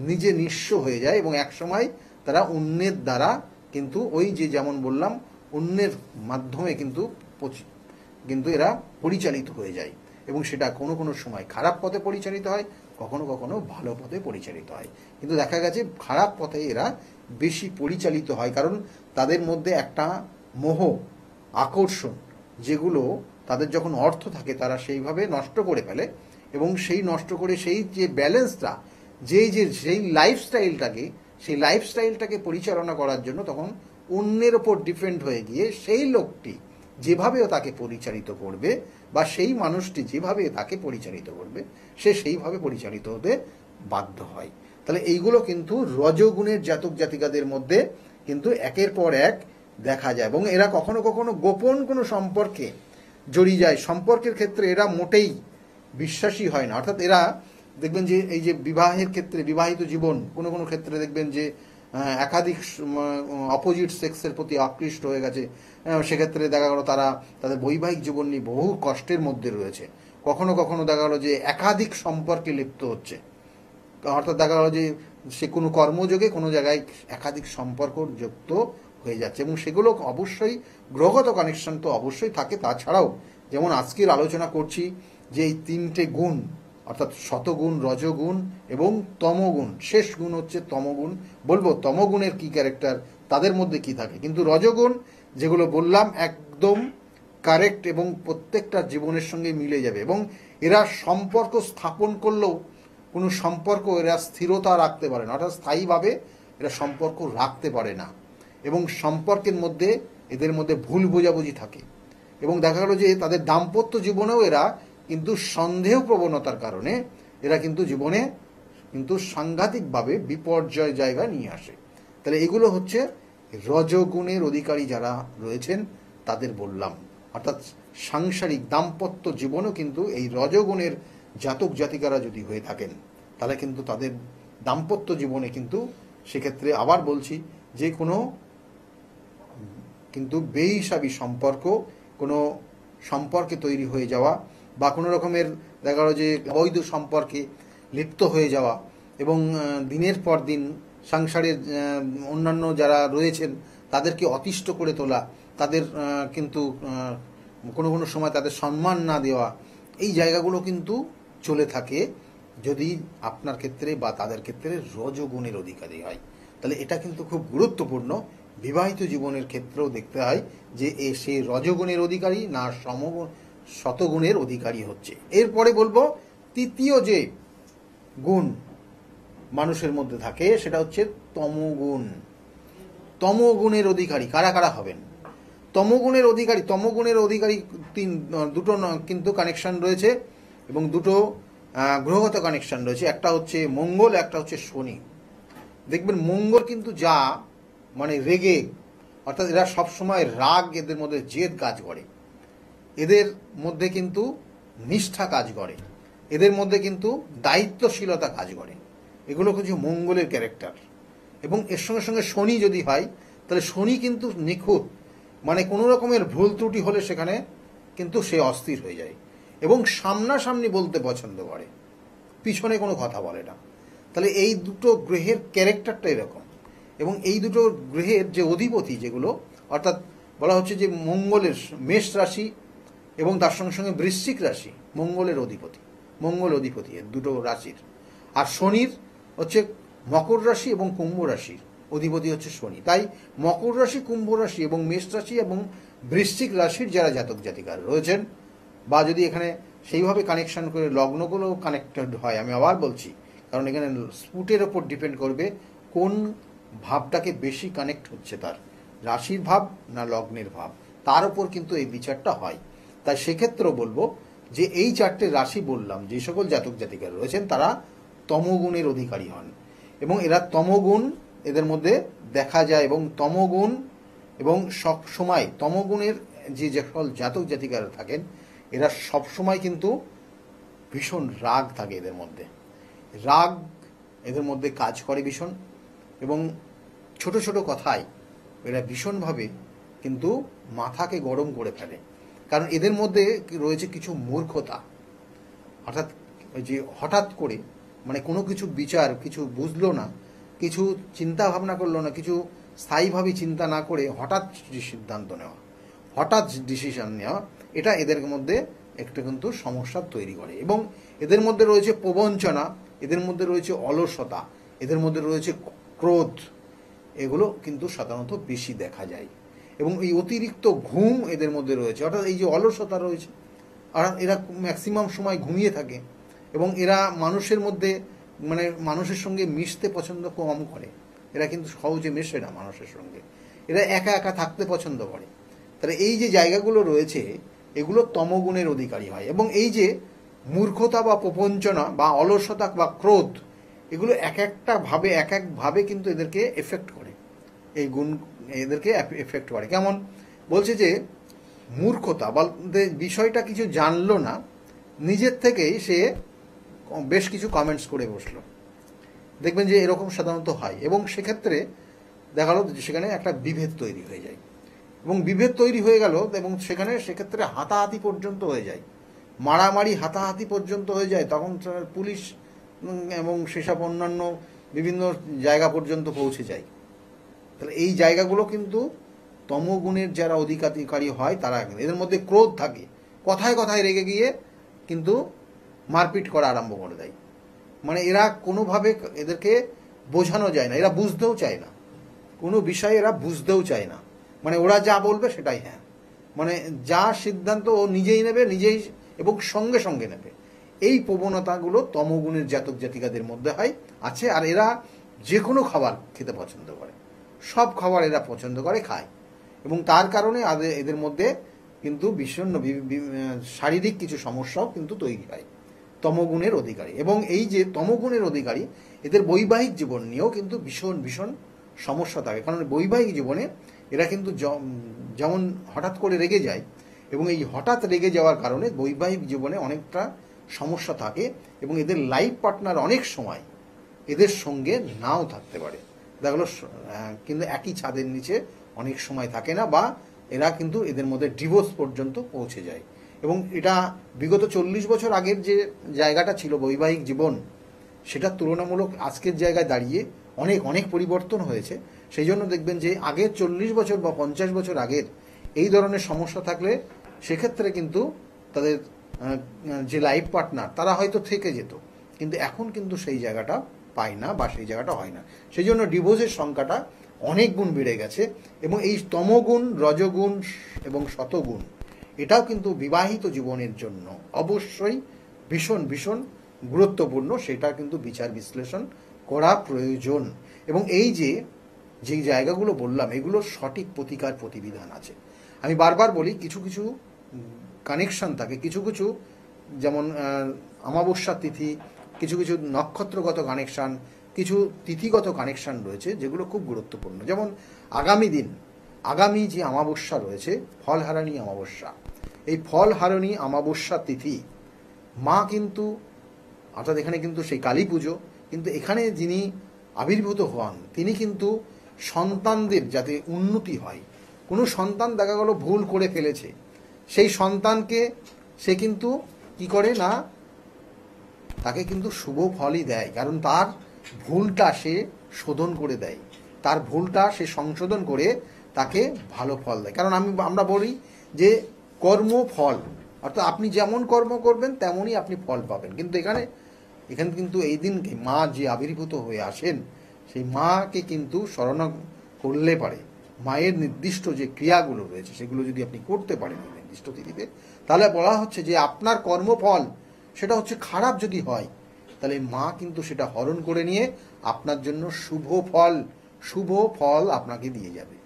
নিজে নিঃস্ব হয়ে যায় এবং একসময় তারা অন্যের দ্বারা কিন্তু ওই যে যেমন বললাম অন্যের মাধ্যমে কিন্তু এরা পরিচালিত হয়ে যায় এবং সেটা কোনো কোনো সময় খারাপ পথে পরিচালিত হয়, কখনো কখনো ভালো পথে পরিচালিত হয়। কিন্তু দেখা গেছে খারাপ পথে এরা বেশি পরিচালিত হয়, কারণ তাদের মধ্যে একটা মোহ আকর্ষণ যেগুলো তাদের যখন অর্থ থাকে তারা সেইভাবে নষ্ট করে ফেলে এবং সেই নষ্ট করে সেই যে ব্যালেন্সটা সেই লাইফস্টাইলটাকে পরিচালনা করার জন্য তখন অন্যের ওপর ডিপেন্ড হয়ে গিয়ে সেই লোকটি যেভাবেও তাকে পরিচালিত করবে বা সেই মানুষটি যেভাবে তাকে পরিচালিত করবে সে সেইভাবে পরিচালিত হতে বাধ্য হয়। তাহলে এইগুলো কিন্তু রজগুণের জাতক জাতিকাদের মধ্যে কিন্তু একের পর এক দেখা যায় এবং এরা কখনো কখনো গোপন কোনো সম্পর্কে জড়িয়ে যায়, সম্পর্কের ক্ষেত্রে এরা মোটেই বিশ্বাসী হয় না। অর্থাৎ এরা দেখবেন যে এই যে বিবাহের ক্ষেত্রে, বিবাহিত জীবন, কোনো কোনো ক্ষেত্রে দেখবেন যে একাধিক অপোজিট সেক্সের প্রতি আকৃষ্ট হয়ে গেছে। সেক্ষেত্রে দেখা গেল তারা তাদের বৈবাহিক জীবন নিয়ে বহু কষ্টের মধ্যে রয়েছে। কখনো কখনো দেখা গেল যে একাধিক সম্পর্কে লিপ্ত হচ্ছে, অর্থাৎ দেখা গেল যে সে কোনো কর্মযোগে কোনো জায়গায় একাধিক সম্পর্ক যুক্ত হয়ে যাচ্ছে, এবং সেগুলো অবশ্যই গ্রহগত কানেকশন তো অবশ্যই থাকে। তাছাড়াও যেমন আজকের আলোচনা করছি যে এই তিনটে গুণ, অর্থাৎ শতগুণ, রজগুণ এবং তমগুণ, শেষ গুণ হচ্ছে তমগুণ। বলবো তমগুণের কি ক্যারেক্টার, তাদের মধ্যে কি থাকে, কিন্তু রজগুণ যেগুলো বললাম একদম কারেক্ট এবং প্রত্যেকটা জীবনের সঙ্গে মিলে যাবে। এবং এরা সম্পর্ক স্থাপন করলেও কোনো সম্পর্ক এরা স্থিরতা রাখতে পারে না, অর্থাৎ স্থায়ীভাবে এরা সম্পর্ক রাখতে পারে না, এবং সম্পর্কের মধ্যে এদের মধ্যে ভুল বোঝাবুঝি থাকে। এবং দেখা গেল যে তাদের দাম্পত্য জীবনেও এরা কিন্তু সন্দেহ প্রবণতার কারণে এরা কিন্তু জীবনে কিন্তু সাংঘাতিকভাবে বিপর্যয় জায়গা নিয়ে আসে। তাহলে এগুলো হচ্ছে রজগুণের অধিকারী যারা রয়েছেন তাদের বললাম, অর্থাৎ সাংসারিক দাম্পত্য জীবনও কিন্তু এই রজগুণের জাতক জাতিকারা যদি হয়ে থাকেন তাহলে কিন্তু তাদের দাম্পত্য জীবনে কিন্তু সেক্ষেত্রে আবার বলছি যে কোনো কিন্তু বেহিসাবি সম্পর্ক, কোনো সম্পর্কে তৈরি হয়ে যাওয়া বা কোনো রকমের দেখা গেল যে অবৈধ সম্পর্কে লিপ্ত হয়ে যাওয়া, এবং দিনের পর দিন সংসারের অন্যান্য যারা রয়েছেন তাদেরকে অতিষ্ঠ করে তোলা, তাদের কিন্তু কোনো কোনো সময় তাদের সম্মান না দেওয়া, এই জায়গাগুলো কিন্তু চলে থাকে যদি আপনার ক্ষেত্রে বা তাদের ক্ষেত্রে রজগুণের অধিকারী হয়। তাহলে এটা কিন্তু খুব গুরুত্বপূর্ণ। বিবাহিত জীবনের ক্ষেত্রেও দেখতে হয় যে সে রজগুণের অধিকারী না শতগুণের অধিকারী হচ্ছে। এরপরে বলবো তৃতীয় যে গুণ মানুষের মধ্যে থাকে সেটা হচ্ছে তমগুণ। তমগুণের অধিকারী কারা কারা হবেন? তমগুণের অধিকারী দুটো কিন্তু কানেকশন রয়েছে, এবং দুটো গ্রহগত কানেকশন রয়েছে। একটা হচ্ছে মঙ্গল, একটা হচ্ছে শনি। দেখবেন মঙ্গল কিন্তু যা মানে রেগে, অর্থাৎ এরা সবসময় রাগ, এদের মধ্যে জেদ কাজ করে, এদের মধ্যে কিন্তু নিষ্ঠা কাজ করে, এদের মধ্যে কিন্তু দায়িত্বশীলতা কাজ করে, এগুলো কিছু মঙ্গলের ক্যারেক্টার। এবং এর সঙ্গে সঙ্গে শনি যদি হয় তাহলে শনি কিন্তু নিখুঁত, মানে কোনো রকমের ভুল ত্রুটি হলে সেখানে কিন্তু সে অস্থির হয়ে যায়, এবং সামনাসামনি বলতে পছন্দ করে, পিছনে কোনো কথা বলে না। তাহলে এই দুটো গ্রহের ক্যারেক্টারটা এরকম। এবং এই দুটো গ্রহের যে অধিপতি যেগুলো, অর্থাৎ বলা হচ্ছে যে মঙ্গলের মেষ রাশি এবং তার সঙ্গে সঙ্গে বৃশ্চিক রাশি মঙ্গল অধিপতি এর দুটো রাশির, আর শনির হচ্ছে মকর রাশি এবং কুম্ভ রাশির অধিপতি হচ্ছে শনি। তাই মকর রাশি, কুম্ভ রাশি এবং মেষ রাশি এবং বৃশ্চিক রাশির যারা জাতক জাতিকার রয়েছেন, বা যদি এখানে সেইভাবে কানেকশন করে লগ্নগুলো কানেক্টেড হয়, আমি আবার বলছি কারণ এখানে স্পুটের ওপর ডিপেন্ড করবে কোন ভাবটাকে বেশি কানেক্ট হচ্ছে, তার রাশির ভাব না লগ্নের ভাব, তার উপর কিন্তু এই বিচারটা হয়। তাই সেক্ষেত্রেও বলবো যে এই চারটে রাশি বললাম যে সকল জাতক জাতিকার রয়েছেন তারা তমগুণের অধিকারী হন, এবং এরা তমগুণ এদের মধ্যে দেখা যায়, এবং তমগুণ এবং সব সময় তমগুণের যে সকল জাতক জাতিকারা থাকেন এরা সব সময় কিন্তু ভীষণ রাগ থাকে এদের মধ্যে, রাগ এদের মধ্যে কাজ করে ভীষণ, এবং ছোট ছোট কথায় এরা ভীষণভাবে কিন্তু মাথাকে গরম করে ফেলে, কারণ এদের মধ্যে রয়েছে কিছু মূর্খতা, অর্থাৎ ওই যে হঠাৎ করে মানে কোনো কিছু বিচার কিছু বুঝলো না, কিছু চিন্তা ভাবনা করলো না, কিছু স্থায়ীভাবে চিন্তা না করে হঠাৎ সিদ্ধান্ত নেওয়া, হঠাৎ ডিসিশন নেওয়া, এটা এদের মধ্যে একটা কিন্তু সমস্যা তৈরি করে। এবং এদের মধ্যে রয়েছে প্রবঞ্চনা, এদের মধ্যে রয়েছে অলসতা, এদের মধ্যে রয়েছে ক্রোধ, এগুলো কিন্তু সাধারণত বেশি দেখা যায়। এবং এই অতিরিক্ত ঘুম এদের মধ্যে রয়েছে, অর্থাৎ এই যে অলসতা রয়েছে, আর এরা ম্যাক্সিমাম সময় ঘুমিয়ে থাকে, এবং এরা মানুষের মধ্যে মানে মানুষের সঙ্গে মিশতে পছন্দ কম করে, এরা কিন্তু সহজে মেশে না মানুষের সঙ্গে, এরা একা একা থাকতে পছন্দ করে। তাহলে এই যে জায়গাগুলো রয়েছে এগুলো তমগুণের অধিকারী হয়। এবং এই যে মূর্খতা বা প্রপঞ্চনা বা অলসতা বা ক্রোধ, এগুলো এক একভাবে কিন্তু এদেরকে এফেক্ট করে, এই গুণ এদেরকে এফেক্ট করে। কেমন বলছে যে মূর্খতা বলতে বিষয়টা কিছু জানলো না, নিজের থেকেই সে বেশ কিছু কমেন্টস করে বসলো। দেখবেন যে এরকম সাধারণত হয়, এবং সেক্ষেত্রে দেখা গেল সেখানে একটা বিভেদ তৈরি হয়ে যায়, এবং বিভেদ তৈরি হয়ে গেল এবং সেক্ষেত্রে হাতাহাতি পর্যন্ত হয়ে যায়, মারামারি হাতাহাতি পর্যন্ত হয়ে যায়। তখন পুলিশ এবং সেসব অন্যান্য বিভিন্ন জায়গা পর্যন্ত পৌঁছে যায়। তাহলে এই জায়গাগুলো কিন্তু তমগুণের যারা অধিকারী হয় তারা, এদের মধ্যে ক্রোধ থাকে, কথায় কথায় রেগে গিয়ে কিন্তু মারপিট করা আরম্ভ করে দেয়। মানে এরা কোনোভাবে, এদেরকে বোঝানো যায় না, এরা বুঝতেও চায় না, কোনো বিষয়ে এরা বুঝতেও চায় না। মানে ওরা যা বলবে সেটাই হ্যাঁ, মানে যা সিদ্ধান্ত ও নিজেই নেবে, নিজেই এবং সঙ্গে সঙ্গে নেবে। এই প্রবণতাগুলো তমগুণের জাতক জাতিকাদের মধ্যে আছে। আর এরা যে কোনো খাবার খেতে পছন্দ করে, সব খাবার এরা পছন্দ করে, খায়, এবং তার কারণে এদের মধ্যে কিন্তু ভীষণ শারীরিক কিছু সমস্যাও কিন্তু তৈরি হয় তমগুণের অধিকারী। এবং এই যে তমগুণের অধিকারী, এদের বৈবাহিক জীবন নিয়েও কিন্তু ভীষণ ভীষণ সমস্যা থাকে। কারণ বৈবাহিক জীবনে এরা কিন্তু যেমন হঠাৎ করে রেগে যায়, এবং এই হঠাৎ রেগে যাওয়ার কারণে বৈবাহিক জীবনে অনেকটা সমস্যা থাকে, এবং এদের লাইফ পার্টনার অনেক সময় এদের সঙ্গে নাও থাকতে পারে। দেখা গেল কিন্তু একই ছাদের নিচে অনেক সময় থাকে না, বা এরা কিন্তু এদের মধ্যে ডিভোর্স পর্যন্ত পৌঁছে যায়। এবং এটা বিগত 40 বছর আগের যে জায়গাটা ছিল বৈবাহিক জীবন, সেটা তুলনামূলক আজকের জায়গায় দাঁড়িয়ে অনেক অনেক পরিবর্তন হয়েছে। সেই জন্য দেখবেন যে আগের 40 বছর বা 50 বছর আগের এই ধরনের সমস্যা থাকলে সেক্ষেত্রে কিন্তু তাদের যে লাইফ পার্টনার তারা হয়তো থেকে যেত, কিন্তু এখন কিন্তু সেই জায়গাটা পায় না বা সেই জায়গাটা হয় না। সেই জন্য ডিভোর্সের সংখ্যাটা অনেক গুণ বেড়ে গেছে। এবং এই তমগুণ, রজগুণ এবং শতগুণ, এটাও কিন্তু বিবাহিত জীবনের জন্য অবশ্যই ভীষণ ভীষণ গুরুত্বপূর্ণ। সেটা কিন্তু বিচার বিশ্লেষণ করা প্রয়োজন। এবং এই যে জায়গাগুলো বললাম, এগুলোর সঠিক প্রতিকার প্রতিবিধান আছে। আমি বারবার বলি, কিছু কিছু কানেকশন থাকে, কিছু কিছু যেমন অমাবস্যা তিথি, কিছু কিছু নক্ষত্রগত কানেকশান, কিছু তিথিগত কানেকশান রয়েছে যেগুলো খুব গুরুত্বপূর্ণ। যেমন আগামী যে অমাবস্যা রয়েছে, ফলহারিণী অমাবস্যা, এই ফলহারিণী অমাবস্যা তিথি মা কিন্তু, অর্থাৎ এখানে কিন্তু সেই কালী পুজো, কিন্তু এখানে যিনি আবির্ভূত হন তিনি কিন্তু সন্তানদের যাতে উন্নতি হয়, কোনো সন্তান দেখা গেল ভুল করে ফেলেছে, সেই সন্তানকে সে কিন্তু কি করে না, তাকে কিন্তু শুভ ফলই দেয়। কারণ তার ভুলটা সে শোধন করে দেয়, তার ভুলটা সে সংশোধন করে তাকে ভালো ফল দেয়। কারণ আমরা বলি যে কর্মফল, অর্থাৎ আপনি যেমন কর্ম করবেন তেমনই আপনি ফল পাবেন। কিন্তু এখানে কিন্তু এই দিনকে মা যে আবির্ভূত হয়ে আসেন, সেই মাকে কিন্তু স্মরণ করলে পারে মায়ের নির্দিষ্ট যে ক্রিয়াগুলো রয়েছে সেগুলো যদি আপনি করতে পারেন নির্দিষ্ট তিথিতে, তাহলে বলা হচ্ছে যে আপনার কর্মফল সেটা হচ্ছে খারাপ যদি হয়, তাহলে মা কিন্তু সেটা হরণ করে নিয়ে আপনার জন্য শুভ ফল আপনাকে দিয়ে যাবে।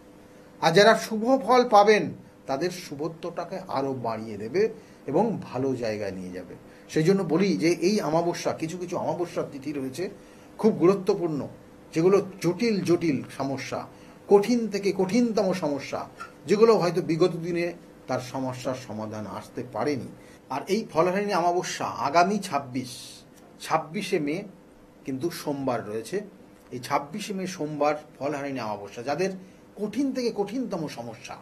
আর যারা শুভ ফল পাবেন তাদের শুভত্বটাকে আরো বাড়িয়ে দেবে এবং ভালো জায়গায় নিয়ে যাবে। সেই জন্য বলি যে এই অমাবস্যা, কিছু কিছু অমাবস্যার তিথি রয়েছে খুব গুরুত্বপূর্ণ, যেগুলো জটিল জটিল সমস্যা, কঠিন থেকে কঠিনতম সমস্যা, যেগুলো হয়তো বিগত দিনে তার সমস্যার সমাধান আসতে পারেনি। আর এই ফলহারিণী অমাবস্যা আগামী 26শে মে কিন্তু সোমবার রয়েছে। এই 26শে মে সোমবার ফলহারিণী অমাবস্যা, যাদের কঠিন থেকে কঠিনতম সমস্যা,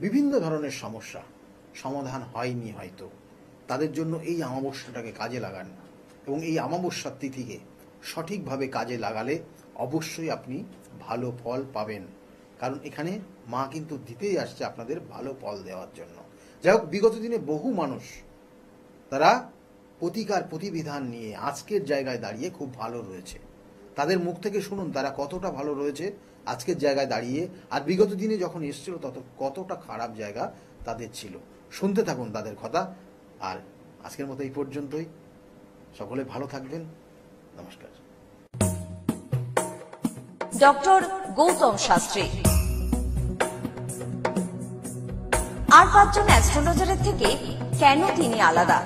বিভিন্ন ধরনের সমস্যা সমাধান হয়নি হয়তো, তাদের জন্য এই অমাবস্যাটাকে কাজে লাগান এবং এই অমাবস্যার তিথিকে সঠিকভাবে কাজে লাগালে অবশ্যই আপনি ভালো ফল পাবেন। কারণ এখানে মা কিন্তু দিতেই আসছে আপনাদের ভালো ফল দেওয়ার জন্য। যাই হোক, বিগত দিনে বহু মানুষ তারা প্রতিকার প্রতিবিধান নিয়ে আজকের জায়গায় দাঁড়িয়ে খুব ভালো রয়েছে। তাদের মুখ থেকে শুনুন তারা কতটা ভালো রয়েছে আজকের জায়গায় দাঁড়িয়ে, আর বিগত দিনে যখন এসেছিল কতটা খারাপ জায়গা তাদের ছিল। শুনতে থাকুন তাদের কথা। আর আজকের মতো এই পর্যন্তই। সকলে ভালো থাকবেন। নমস্কার। ডক্টর গৌতম শাস্ত্রী আর 5 জন অ্যাস্ট্রোলজারের থেকে কেন তিনি আলাদা?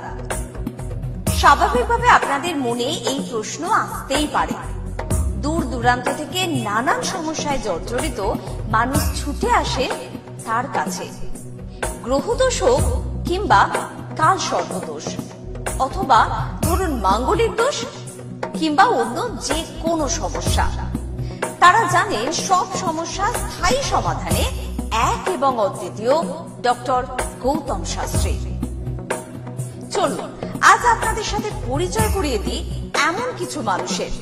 স্বাভাবিকভাবে আপনাদের মনে এই প্রশ্ন আসতেই পারে। দূর দূরান্ত থেকে নানান সমস্যায় জর্জরিত মানুষ ছুটে আসে তার কাছে। গ্রহদোষ হোক কিংবা কাল সর্পদোষ, অথবা ধরুন মাঙ্গলিক দোষ কিংবা অন্য যে কোনো সমস্যা, তারা জানেন সব সমস্যা স্থায়ী সমাধানে এক এবং অদ্বিতীয় ডক্টর গৌতম শাস্ত্রী। চলুন আজ আপনাদের সাথে পরিচয় করিয়ে দিই এমন কিছু মানুষের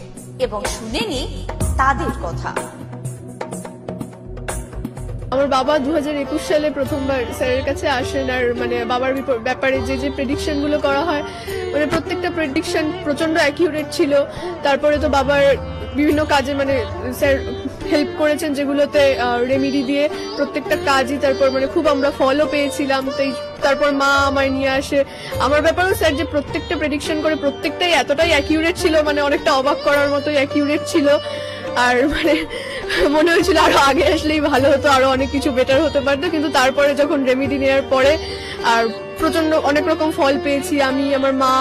এবং শুনে নিই তাদের কথা। আমার বাবা 2021 সালে প্রথমবার স্যারের কাছে আসেন, আর মানে বাবার ব্যাপারে যে প্রেডিকশন গুলো করা হয়, মানে প্রত্যেকটা প্রেডিকশন প্রচন্ড অ্যাকিউরেট ছিল। তারপরে তো বাবার বিভিন্ন কাজে মানে স্যার হেল্প করেছেন, যেগুলোতে রেমিডি দিয়ে প্রত্যেকটা কাজই তারপর মানে খুব আমরা ফলও পেয়েছিলাম। তারপর মা আমায় নিয়ে আসে। আমার ব্যাপারেও স্যার যে প্রত্যেকটা প্রেডিকশন করে প্রত্যেকটাই এতটাই অ্যাকিউরেট ছিল, মানে অনেকটা অবাক করার মতোই অ্যাকিউরেট ছিল। আর মানে মনে হয়েছিল আরো আগে আসলেই ভালো হতো, আরো অনেক কিছু বেটার হতে পারতো। কিন্তু তারপরে যখন রেমিডি নেওয়ার পরে আর প্রচন্ড অনেক রকম ফল পেয়েছি আমি, আমার মা,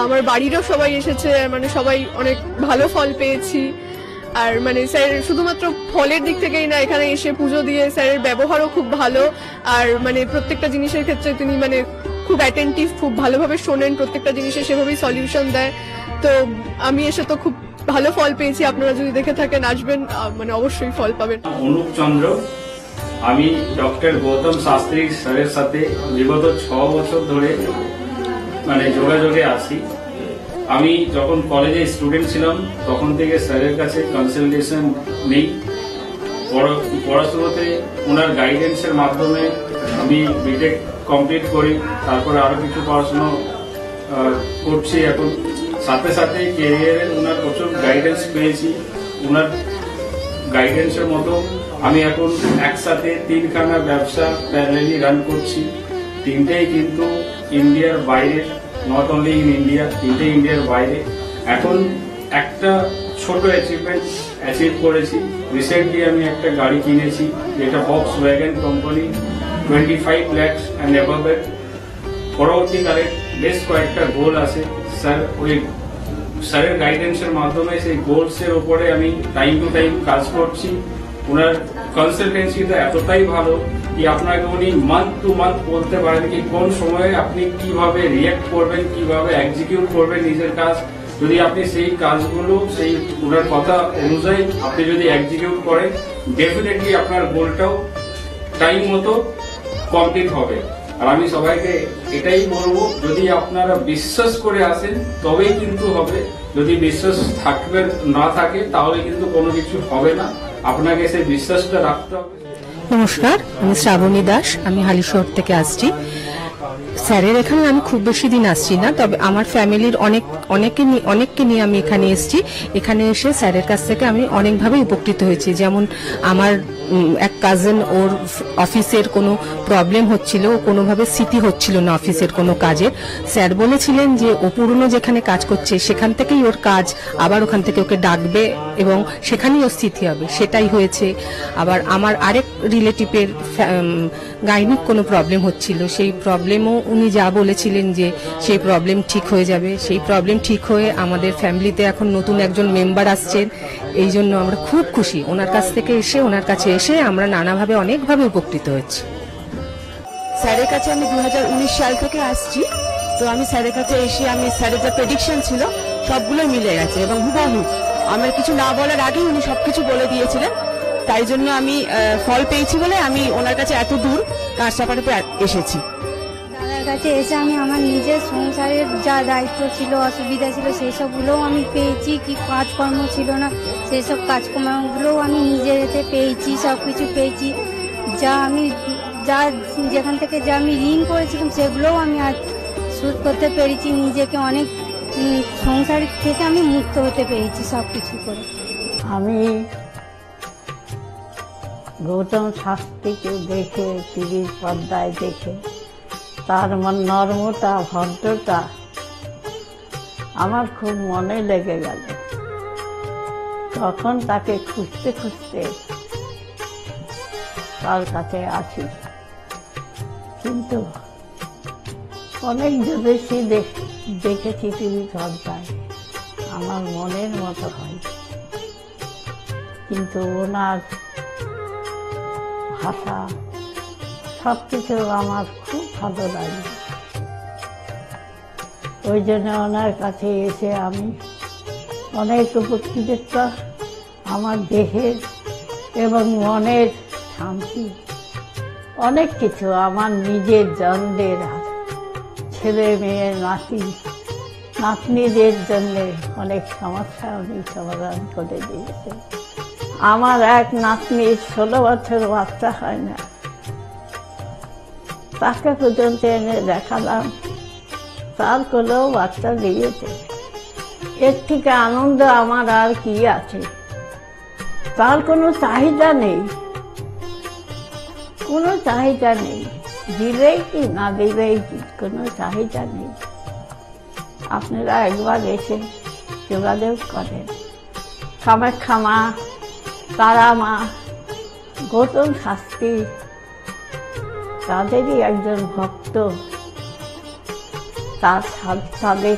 আমার বাড়িরও সবাই এসেছে, মানে সবাই অনেক ভালো ফল পেয়েছি। আর মানে স্যার শুধুমাত্র ফলের দিক থেকেই না, এখানে এসে পুজো দিয়ে স্যারের ব্যবহারও খুব ভালো। আর মানে প্রত্যেকটা জিনিসের ক্ষেত্রে তিনি মানে খুব অ্যাটেন্টিভ, খুব ভালোভাবে শোনেন, প্রত্যেকটা জিনিসের সেভাবেই সলিউশন দেয়। তো আমি এসে তো খুব ভালো ফল পেয়েছি। আপনারা যদি দেখে থাকেন, আসবেন, মানে অবশ্যই ফল পাবেন। অনুপ চন্দ্র, আমি ডক্টর গৌতম শাস্ত্রী স্যারের সাথে বিগত 6 বছর ধরে মানে যোগাযোগে আছি। আমি যখন কলেজে স্টুডেন্ট ছিলাম তখন থেকে স্যারের কাছে কনসালটেশন নেই। পড়াশোনাতে ওনার গাইডেন্সের মাধ্যমে আমি বিটেক কমপ্লিট করি, তারপরে আরো কিছু পড়াশোনা করছি এখন। সাথে সাথে ক্যারিয়ারে ওনার প্রচুর গাইডেন্স পেয়েছি। ওনার গাইডেন্সের মতো আমি এখন একসাথে 3খানা ব্যবসা প্যারালালি রান করছি। 3টেই কিন্তু ইন্ডিয়ার বাইরে, নট অনলি ইন ইন্ডিয়া, 3টে ইন্ডিয়ার বাইরে। এখন একটা ছোট অ্যাচিভ করেছি। রিসেন্টলি আমি একটা গাড়ি কিনেছি, যেটা Volkswagen company, 25 lakhs and above এর। পরবর্তীকালে বেশ কয়েকটা গোল আছে। স্যারের গাইডেন্সের মাধ্যমে সেই গোলস এর উপরে আমি টাইম টু টাইম কাজ করছি। ওনার কনসালটেন্সিটা এতটাই ভালো কি আপনাকে উনি মান্থ টু মান্থ বলতে পারেন কি কোন সময়ে আপনি কিভাবে রিয়েক্ট করবেন, কিভাবে এক্সিকিউট করবেন নিজের কাজ। যদি আপনি সেই কাজগুলো সেই ওনার কথা অনুযায়ী আপনি যদি এক্সিকিউট করেন, ডেফিনেটলি আপনার গোলটাও টাইম মতো কমপ্লিট হবে। আর আমি সবাইকে এটাই বলবো, যদি আপনারা বিশ্বাস করে আসেন তবেই কিন্তু হবে। যদি বিশ্বাস থাকবে না থাকে তাহলে কিন্তু কোনো কিছু হবে না। আপনাকে সেই বিশ্বাসটা রাখতে হবে। নমস্কার, আমি শ্রাবণী দাস, আমি হালিশহর থেকে আসছি। স্যারের এখানে আমি খুব বেশি দিন আসছি না, তবে আমার ফ্যামিলির অনেককে নিয়ে আমি এখানে এসেছি। এখানে এসে স্যারের কাছ থেকে আমি অনেকভাবে উপকৃত হয়েছি। যেমন আমার এক কাজিন, ওর অফিসের কোনো প্রবলেম হচ্ছিল, কোনোভাবে স্মৃতি হচ্ছিল না অফিসের কোনো কাজের। স্যার বলেছিলেন যে ও পুরনো যেখানে কাজ করছে সেখান থেকেই ওর কাজ, আবার ওখান থেকে ওকে ডাকবে এবং সেখানেই ওর স্থিতি হবে। সেটাই হয়েছে। আবার আমার আরেক রিলেটিভের গাইনিক কোনো প্রবলেম হচ্ছিল, সেই প্রবলেমও উনি যা বলেছিলেন যে সেই প্রবলেম ঠিক হয়ে যাবে, সেই প্রবলেম ঠিক হয়ে আমাদের ফ্যামিলিতে এখন নতুন একজন মেম্বার আসছেন। এই জন্য আমরা খুব খুশি। ওনার কাছ থেকে এসে, ওনার কাছে এসে আমরা নানাভাবে অনেকভাবে উপকৃত হচ্ছি। স্যারের কাছে আমি 2019 সাল থেকে আসছি। তো আমি স্যারের কাছে এসে আমি স্যারের যা প্রেডিকশন ছিল সবগুলোই মিলে গেছে এবং হুবহু আমার কিছু না বলার আগেই উনি সবকিছু বলে দিয়েছিলেন। তাই জন্য আমি ফল পেয়েছি বলে আমি ওনার কাছে এত দূর কাঁচরাপাড়াতে এসেছি। দাদার কাছে এসে আমি আমার নিজের সংসারের যা দায়িত্ব ছিল, অসুবিধা ছিল, সেই সবগুলোও আমি পেয়েছি। কি কাজকর্ম ছিল না, সেই সব কাজকর্মগুলোও আমি নিজের এতে পেয়েছি, সব কিছু পেয়েছি। যেখান থেকে যা আমি ঋণ করেছিলাম সেগুলোও আমি আজ শোধ করতে পেরেছি। নিজেকে অনেক সংসার থেকে আমি মুক্ত হতে পেরেছি সব কিছু করে। আমি গৌতম শাস্ত্রীকে দেখে, টিভির পর্দায় দেখে তার নর্মতা, ভদ্রতা আমার খুব মনে লেগে গেল। তখন তাকে খুঁজতে খুঁজতে তার কাছে আসি, কিন্তু অনেক বেশি দেখেছি টিভি পর্দায়, আমার মনের মতো হয়। কিন্তু ওনার ভাষা, সবকিছু আমার খুব ভালো লাগে। ওই জন্য ওনার কাছে এসে আমি অনেক উপকৃত। আমার দেহের এবং মনের শান্তি, অনেক কিছু আমার নিজের জনদের, ছেলে মেয়ে নাতি নাতনিদের জন্য অনেক সমস্যা উনি সমাধান করে দিয়েছে। আমার এক নাতনি 16 বছর বাচ্চা হয় না, তাকে পর্যন্ত এনে দেখালাম, তার কোলেও বাচ্চা দিয়েছে। এর থেকে আনন্দ আমার আর কি আছে? তার কোনো চাহিদা নেই, কোনো চাহিদা নেই, দিলেই কি না দিলেই কি, কোনো চাহিদা নেই। আপনারা একবার এসে যোগাযোগ করেন। কামাখ্যা মা, তারা মা, গৌতম শাস্ত্রী তাদেরই একজন ভক্ত। তাদের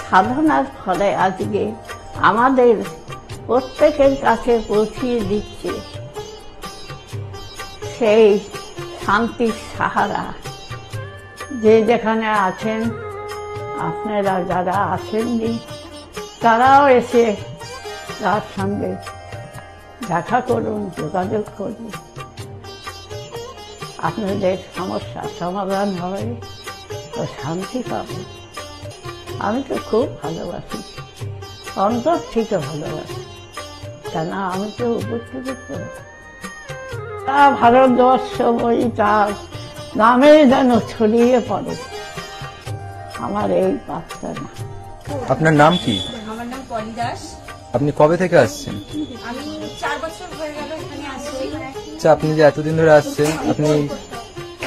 সাধনার ফলে আজকে আমাদের প্রত্যেকের কাছে পৌঁছিয়ে দিচ্ছে সেই শান্তির সাহারা। যে যেখানে আছেন, আপনারা যারা আসেননি তারাও এসে তার সঙ্গে দেখা করুন, যোগাযোগ করুন। আপনাদের সমস্যার সমাধান হবে ও শান্তি পাবে। আমি তো খুব ভালোবাসি, অন্তর থেকে ভালোবাসি, কেন আমি তো উপকৃত। তা ভারতবর্ষ বই তার নামে যেন ছড়িয়ে পড়ে আমার এই প্রার্থনা। আপনার নাম কি? আমার নাম পলি দাস। আপনি কবে থেকে আসছেন? আমি 4 বছর হয়ে গেল এখানে আসছি। আচ্ছা, আপনি যে এতদিন ধরে আসছেন, আপনি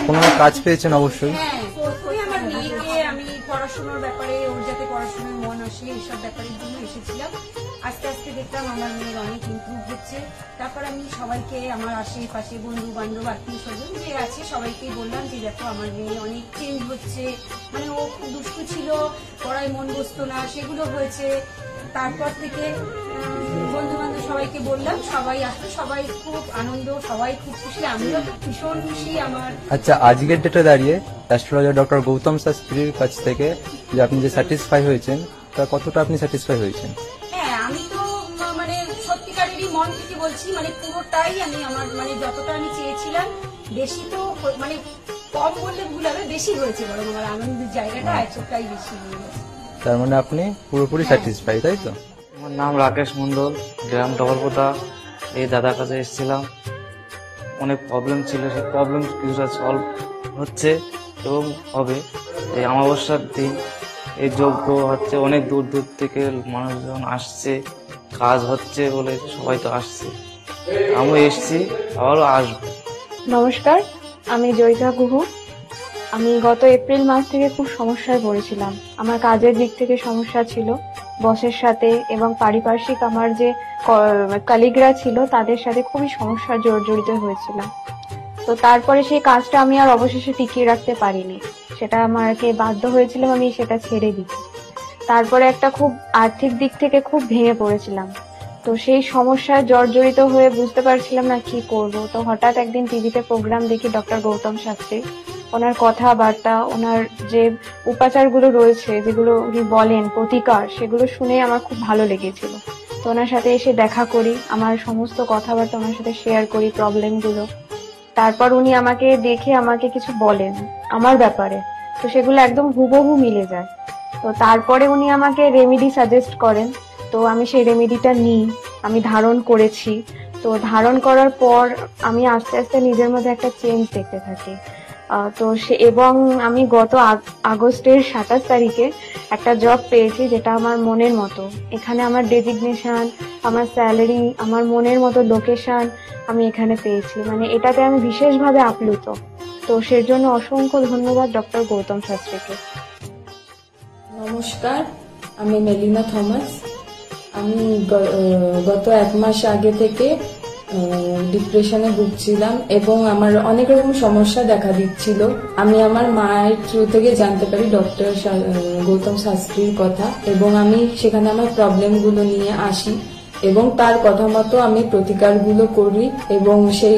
কোনো কাজ পেয়েছেন? অবশ্যই। হ্যাঁ, ওই আমার মেয়েকে আমি পড়াশোনার ব্যাপারে, ওর যাতে পড়াশোনায় মন আসে এইসব ব্যাপারের জন্য এসেছিলাম। আস্তে আস্তে দেখলাম আমার মেয়ের অনেক ইমপ্রুভ হচ্ছে। তারপর আমি সবাইকে, আমার আশেপাশে বন্ধু বান্ধব আত্মীয় স্বজন যে আছে সবাইকে বললাম যে দেখো আমার মেয়ে অনেক চেঞ্জ হচ্ছে, মানে ও খুব দুষ্টু ছিল, পড়ায় মন বসতো না, সেগুলো হয়েছে। তারপর থেকে বন্ধু বান্ধব সবাইকে বললাম, সবাই আসলো, সবাই খুব আনন্দ, সবাই খুব খুশি, আমিও ভীষণ খুশি। আমার আচ্ছা, আজকের ডেটে দাঁড়িয়ে অ্যাস্ট্রোলজার ডক্টর গৌতম শাস্ত্রীর কাছ থেকে যে আপনি যে স্যাটিসফাই হয়েছেন, তা কতটা আপনি স্যাটিসফাই হয়েছেন? হ্যাঁ, আমি তো মানে সত্যিকারেরই মন থেকে বলছি, মানে পুরোটাই আমি আমার মানে যতটা আমি চেয়েছিলাম, বেশি তো মানে কম বললে ভুল হবে, বেশি হয়েছে, বরং আমার আনন্দের জায়গাটা এতটাই বেশি হয়েছে। তার মানে আপনি পুরোপুরি স্যাটিসফাই, তাই তো? আমার নাম রাকেশ মন্ডল, গ্রাম ডবলপোতা। এই দাদার কাছে এসেছিলাম, অনেক প্রবলেম ছিল, সেই প্রবলেম কিছুটা সলভ হচ্ছে এবং হবে। এই অমাবস্যার দিন এই যজ্ঞ হচ্ছে, অনেক দূর দূর থেকে মানুষজন আসছে, কাজ হচ্ছে বলে সবাই তো আসছে, আমিও এসছি, আবারও আসবো। নমস্কার, আমি জয়িতা গুহ। আমি গত এপ্রিল মাস থেকে খুব সমস্যায় পড়েছিলাম। আমার কাজের দিক থেকে সমস্যা ছিল, বসের সাথে এবং পারিপার্শ্বিক আমার যে কলিগরা ছিল তাদের সাথে খুবই সমস্যা জড়িত হয়েছিলাম। তো তারপরে সেই কাজটা আমি আর অবশেষে টিকিয়ে রাখতে পারিনি, সেটা আমাকে বাধ্য হয়েছিলাম আমি সেটা ছেড়ে দিতে। তারপরে একটা খুব আর্থিক দিক থেকে খুব ভেঙে পড়েছিলাম। তো সেই সমস্যায় জর্জরিত হয়ে বুঝতে পারছিলাম না কি করব। তো হঠাৎ একদিন টিভিতে প্রোগ্রাম দেখি ডক্টর গৌতম শাস্ত্রী, ওনার কথাবার্তা, ওনার যে উপাচারগুলো রয়েছে, যেগুলো উনি বলেন প্রতিকার, সেগুলো শুনে আমার খুব ভালো লেগেছিল। তো ওনার সাথে এসে দেখা করি, আমার সমস্ত কথাবার্তা ওনার সাথে শেয়ার করি, প্রবলেমগুলো। তারপর উনি আমাকে দেখে আমাকে কিছু বলেন আমার ব্যাপারে, তো সেগুলো একদম হুবহু মিলে যায়। তো তারপরে উনি আমাকে রেমেডি সাজেস্ট করেন, তো আমি সেই রেমেডিটা নিই, আমি ধারণ করেছি। তো ধারণ করার পর আমি আস্তে আস্তে নিজের মধ্যে একটা চেঞ্জ দেখতে থাকি। তো এবং আমি গত আগস্টের 27 তারিখে একটা জব পেয়েছি যেটা আমার মনের মতো। এখানে আমার ডেজিগনেশন, আমার স্যালারি, আমার মনের মতো লোকেশন আমি এখানে পেয়েছি, মানে এটাতে আমি বিশেষভাবে আপ্লুত। তো সের জন্য অসংখ্য ধন্যবাদ ডক্টর গৌতম শাস্ত্রীকে। নমস্কার, আমি মেলিনা থমাস। আমি গত 1 মাস আগে থেকে ডিপ্রেশনে ভুগছিলাম এবং আমার অনেক রকম সমস্যা দেখা দিচ্ছিল। আমি আমার মায়ের থ্রু থেকে জানতে পারি ডক্টর গৌতম শাস্ত্রীর কথা এবং আমি সেখানে আমার প্রবলেমগুলো নিয়ে আসি এবং তার কথা মতো আমি প্রতিকারগুলো করি এবং সেই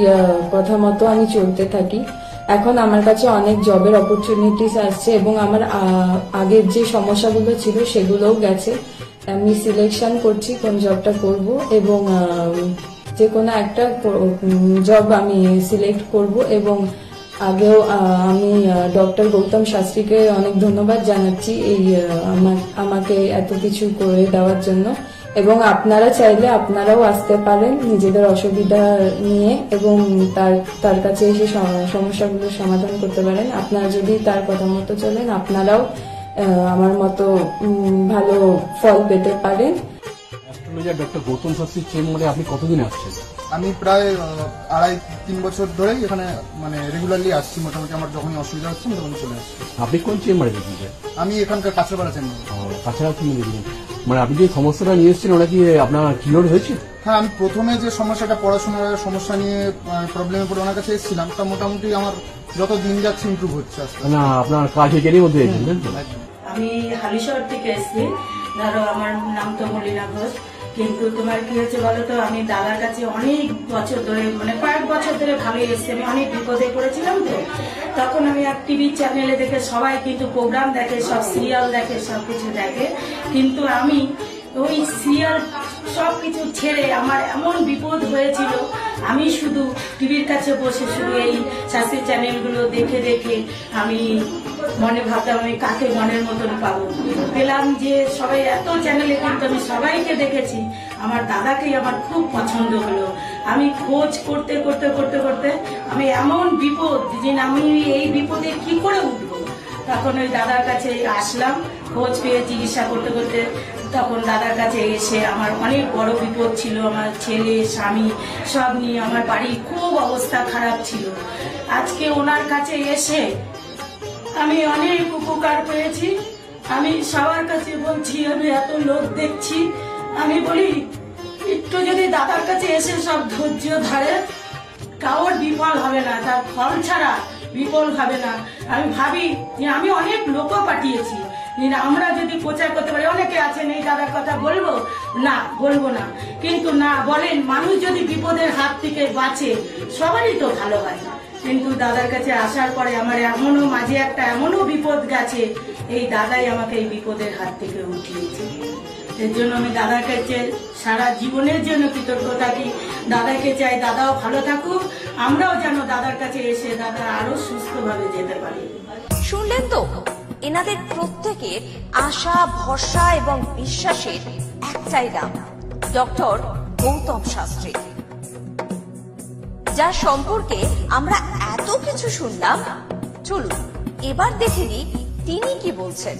কথা মতো আমি চলতে থাকি। এখন আমার কাছে অনেক জবের অপরচুনিটিস আসছে এবং আমার আগের যে সমস্যাগুলো ছিল সেগুলোও গেছে। আমি সিলেকশন করছি কোন জবটা করব এবং যে কোনো একটা জব আমি সিলেক্ট করব। এবং আগেও আমি ডক্টর গৌতম শাস্ত্রীকে অনেক ধন্যবাদ জানাচ্ছি এই আমাকে এত কিছু করে দেওয়ার জন্য। এবং আপনারা চাইলে আপনারাও আসতে পারেন নিজেদের অসুবিধা নিয়ে এবং তার কাছে এসে সমস্যাগুলোর সমাধান করতে পারেন। আপনারা যদি তার কথা মতো চলেন আপনারাও আমার মতো ভালো ফল পেতে পারেন। অ্যাস্ট্রোলজার ডক্টর গৌতম শাস্ত্রীর চেম্বারে আপনি কতদিন আসছেন? আমি প্রায় 2.5-3 বছর ধরেই এখানে মানে রেগুলারলি আসছি। মোটামুটি আমার যখনই অসুবিধা হচ্ছে তখন চলে আসছি। আপনি কোন চেম্বারে দেখিয়েছেন? আমি এখানকার কাছড়াপাড়া চেম্বার। কাছড়া চেম্বারে মানে আপনি যে সমস্যাটা নিয়ে এসেছেন ওটা কি আপনার ক্লিয়ার হয়েছে? হ্যাঁ, আমি প্রথমে যে সমস্যাটা পড়াশোনার সমস্যা নিয়ে প্রবলেমে পড়ে ওনার কাছে এসেছিলাম, তা মোটামুটি আমার যত দিন যাচ্ছে ইমপ্রুভ হচ্ছে আস্তে আস্তে। না, আপনার কাজ এরই মধ্যে এসেছেন তাই তো? আমি হালিশহর থেকে এসেছি। ধরো আমার নাম তো মলিনা ঘোষ, কিন্তু তোমার কি হয়েছে বলো তো, আমি দাদার কাছে অনেক বছর ধরে মানে কয়েক বছর ধরে ভালোই এসেছি। আমি অনেক বিপদে পড়েছিলাম তো, তখন আমি এক টিভি চ্যানেলে দেখে সবাই কিন্তু প্রোগ্রাম দেখে, সব সিরিয়াল দেখে, সবকিছু দেখে, কিন্তু আমি ওই সিরিয়াল সবকিছু ছেড়ে আমার এমন বিপদ হয়েছিল, আমি শুধু টিভির কাছে বসে শুধু এই শাস্ত্রীয় চ্যানেলগুলো দেখে দেখে আমি মনে ভাবতাম আমি কাকে মনের মতন পাবো। পেলাম যে সবাই এত চ্যানেলে, কিন্তু আমি সবাইকে দেখেছি, আমার দাদাকেই আমার খুব পছন্দ হলো। আমি খোঁজ করতে করতে করতে করতে আমি এমন বিপদ যে আমি এই বিপদে কি করে উঠবো, তখন ওই দাদার কাছে আসলাম। খোঁজ পেয়ে চিকিৎসা করতে করতে তখন দাদার কাছে এসে আমার অনেক বড় বিপদ ছিল, আমার ছেলে স্বামী সব নিয়ে আমার বাড়ির খুব অবস্থা খারাপ ছিল। আজকে ওনার কাছে এসে আমি অনেক উপকার পেয়েছি। আমি সবার কাছে বলছি, আমি এত লোক দেখছি, আমি বলি একটু যদি দাদার কাছে এসে সব ধৈর্য ধরে, কারোর বিফল হবে না, তার ফল ছাড়া বিফল হবে না। আমি ভাবি যে আমি অনেক লোকও পাঠিয়েছি, আমরা যদি প্রচার করতে পারি, অনেকে আছেন এই দাদার কথা বলবো না, বলবো না, কিন্তু না বলেন, মানুষ যদি বিপদের হাত থেকে বাঁচে সবারই তো ভালো হয়। কিন্তু দাদার কাছে আসার পরে আমার এমনও মাঝে একটা এমনও বিপদ গেছে, এই দাদাই আমাকে এই বিপদের হাত থেকে উঠিয়েছে। এর জন্য আমি দাদার কাছে সারা জীবনের জন্য কৃতজ্ঞ থাকি। দাদাকে চাই দাদাও ভালো থাকুক, আমরাও যেন দাদার কাছে এসে দাদা আরো সুস্থভাবে যেতে পারি। শুনলেন তো, এনাদের প্রত্যেকের আশা, ভরসা এবং বিশ্বাসের একটাই নাম, ডক্টর গৌতম শাস্ত্রী, যার সম্পর্কে আমরা এত কিছু শুনলাম। চলুন এবার দেখে নিই তিনি কি বলছেন।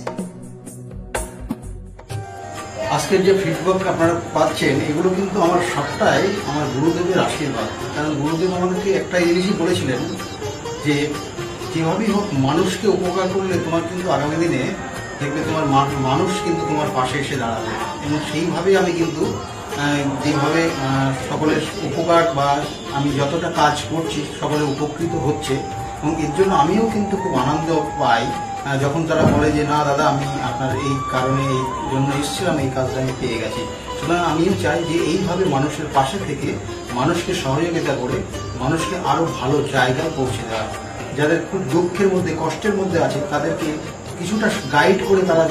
আজকের যে ফিডব্যাক আপনারা পাচ্ছেন, এগুলো কিন্তু আমার সবটাই আমার গুরুদেবের আশীর্বাদ। কারণ গুরুদেব আমাদেরকে একটা জিনিসই বলেছিলেন যে যেভাবেই হোক মানুষকে উপকার করলে তোমার কিন্তু আগামী দিনে দেখবে তোমার মানুষ কিন্তু তোমার পাশে এসে দাঁড়াবে। এবং সেইভাবেই আমি কিন্তু যেভাবে সকলের উপকার বা আমি যতটা কাজ করছি সকলে উপকৃত হচ্ছে, এবং এর জন্য আমিও কিন্তু খুব আনন্দ পাই যখন তারা বলে যে না দাদা, আমি আপনার এই কারণে এই জন্য এসেছিলাম, এই কাজটা আমি পেয়ে গেছি। সুতরাং আমিও চাই যে এইভাবে মানুষের পাশে থেকে মানুষকে সহযোগিতা করে মানুষকে আরো ভালো জায়গায় পৌঁছে দেওয়া। যাদের খুব দুঃখের মধ্যে, কষ্টের মধ্যে আছে, তাদেরকে কিছুটা গাইড করে তারা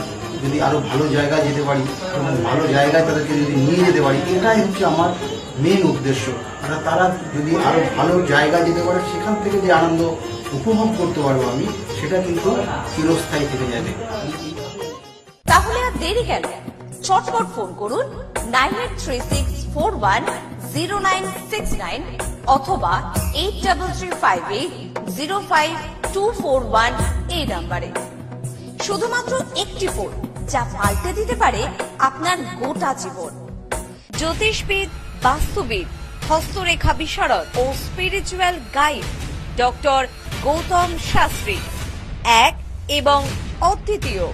যদি আরো ভালো জায়গায় যেতে পারি এবং ভালো জায়গায় তাদেরকে যদি নিয়ে যেতে পারি, এটাই হচ্ছে আমার মেন উদ্দেশ্য। তারা যদি আরো ভালো জায়গায় যেতে পারে, সেখান থেকে যে আনন্দ উপভোগ করতে পারবো আমি, সেটা কিন্তু চিরস্থায়ী থেকে যাবে। তাহলে আর দেরি কেন, চটপট ফোন করুন 9836410969 অথবা 8335805241 এই নাম্বারে। শুধুমাত্র একটি ফোন, যা পাল্টে দিতে পারে আপনার গোটা জীবন। জ্যোতিষবিদ, বাস্তুবিদ, হস্তরেখা বিশারদ ও spiritual guide doctor Gautam Shastri, এক এবং অদ্বিতীয়।